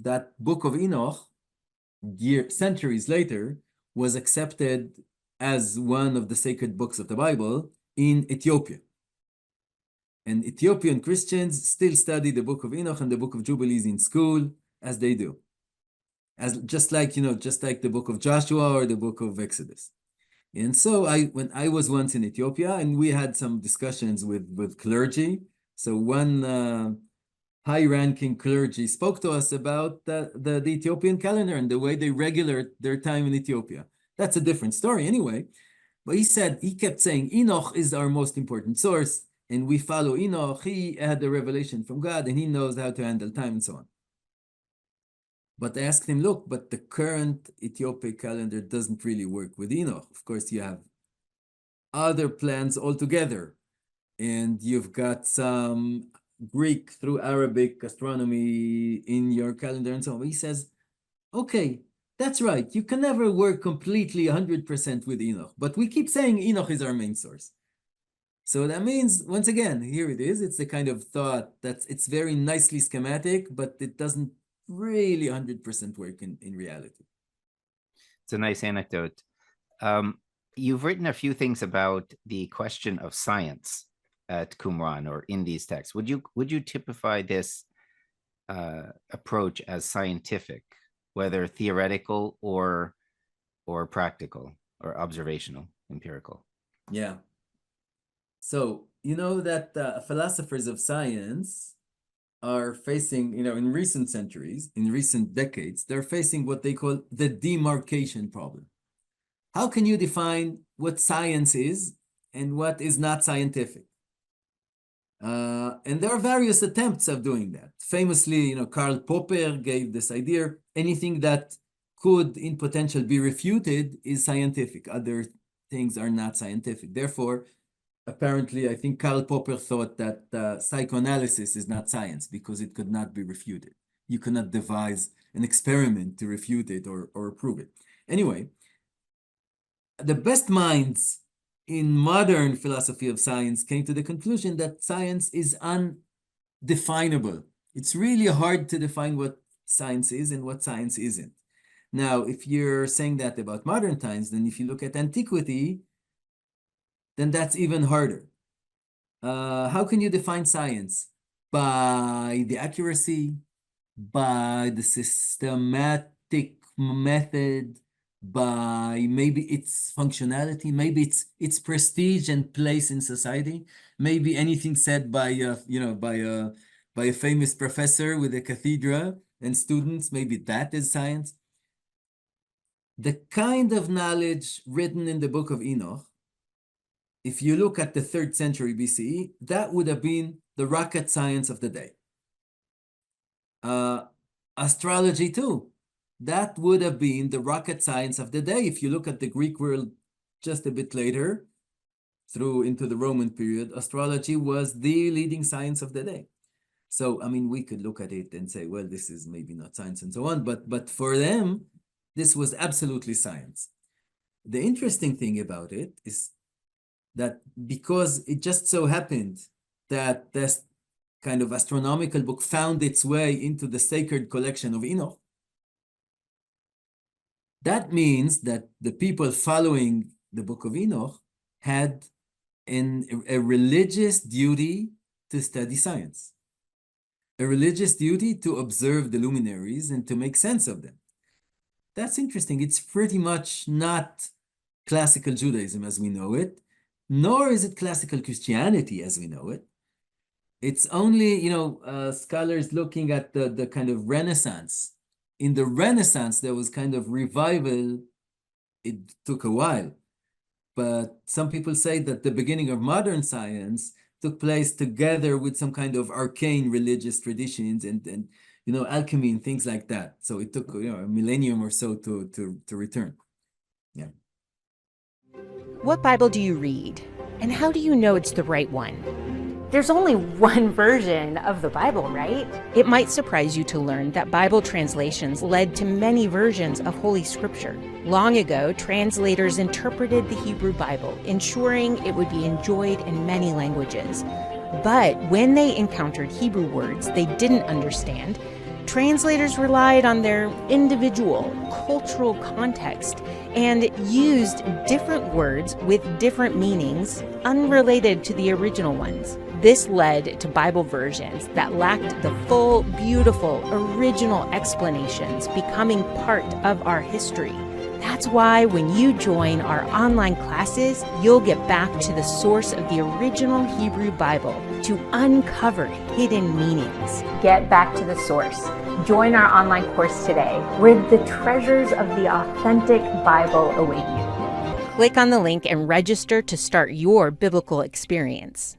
that Book of Enoch, centuries later, was accepted as one of the sacred books of the Bible in Ethiopia. And Ethiopian Christians still study the Book of Enoch and the Book of Jubilees in school, as they do. Just like the Book of Joshua or the Book of Exodus. And so when I was once in Ethiopia, and we had some discussions with clergy. So one high-ranking clergy spoke to us about the Ethiopian calendar and the way they regulate their time in Ethiopia. That's a different story anyway. But he kept saying, Enoch is our most important source, and we follow Enoch. He had the revelation from God, and he knows how to handle time and so on. But I asked him, look, but the current Ethiopic calendar doesn't really work with Enoch. Of course, you have other plans altogether, and you've got some Greek through Arabic astronomy in your calendar and so on. He says, okay, that's right. You can never work completely 100% with Enoch, but we keep saying Enoch is our main source. So that means, once again, here it is. It's the kind of thought it's very nicely schematic, but it doesn't really 100% work in reality. It's a nice anecdote. You've written a few things about the question of science at Qumran or in these texts. Would you typify this approach as scientific, whether theoretical or practical or observational, empirical? Yeah. So you know that philosophers of science are facing, in recent centuries, in recent decades, they're facing what they call the demarcation problem. How can you define what science is and what is not scientific? And there are various attempts of doing that. Famously, Karl Popper gave this idea, anything that could in potential be refuted is scientific. Other things are not scientific. Therefore, apparently, I think Karl Popper thought that psychoanalysis is not science because it could not be refuted. You cannot devise an experiment to refute it or prove it. Anyway, the best minds in modern philosophy of science came to the conclusion that science is undefinable. It's really hard to define what science is and what science isn't. Now, if you're saying that about modern times, then if you look at antiquity, then that's even harder. How can you define science? By the accuracy, by the systematic method, by maybe its functionality, maybe its prestige and place in society, maybe anything said by a famous professor with a cathedra and students, maybe that is science. The kind of knowledge written in the Book of Enoch, if you look at the 3rd century BCE, that would have been the rocket science of the day. Astrology too, that would have been the rocket science of the day. If you look at the Greek world just a bit later, through into the Roman period, astrology was the leading science of the day. So, I mean, we could look at it and say, well, this is maybe not science and so on, but for them, this was absolutely science. The interesting thing about it is that because it just so happened that this kind of astronomical book found its way into the sacred collection of Enoch, that means that the people following the Book of Enoch had a religious duty to study science, a religious duty to observe the luminaries and to make sense of them. That's interesting. It's pretty much not classical Judaism as we know it, nor is it classical Christianity as we know it. It's only, scholars looking at the kind of Renaissance. In the Renaissance, there was kind of revival. It took a while. But some people say that the beginning of modern science took place together with some kind of arcane religious traditions and alchemy and things like that. So it took a millennium or so to return. Yeah. What Bible do you read? And how do you know it's the right one? There's only one version of the Bible, right? It might surprise you to learn that Bible translations led to many versions of Holy Scripture. Long ago, translators interpreted the Hebrew Bible, ensuring it would be enjoyed in many languages. But when they encountered Hebrew words they didn't understand, Translators relied on their individual cultural context and used different words with different meanings unrelated to the original ones. This led to Bible versions that lacked the full, beautiful, original explanations becoming part of our history. That's why when you join our online classes, you'll get back to the source of the original Hebrew Bible to uncover hidden meanings. Get back to the source. Join our online course today, where the treasures of the authentic Bible await you. Click on the link and register to start your biblical experience.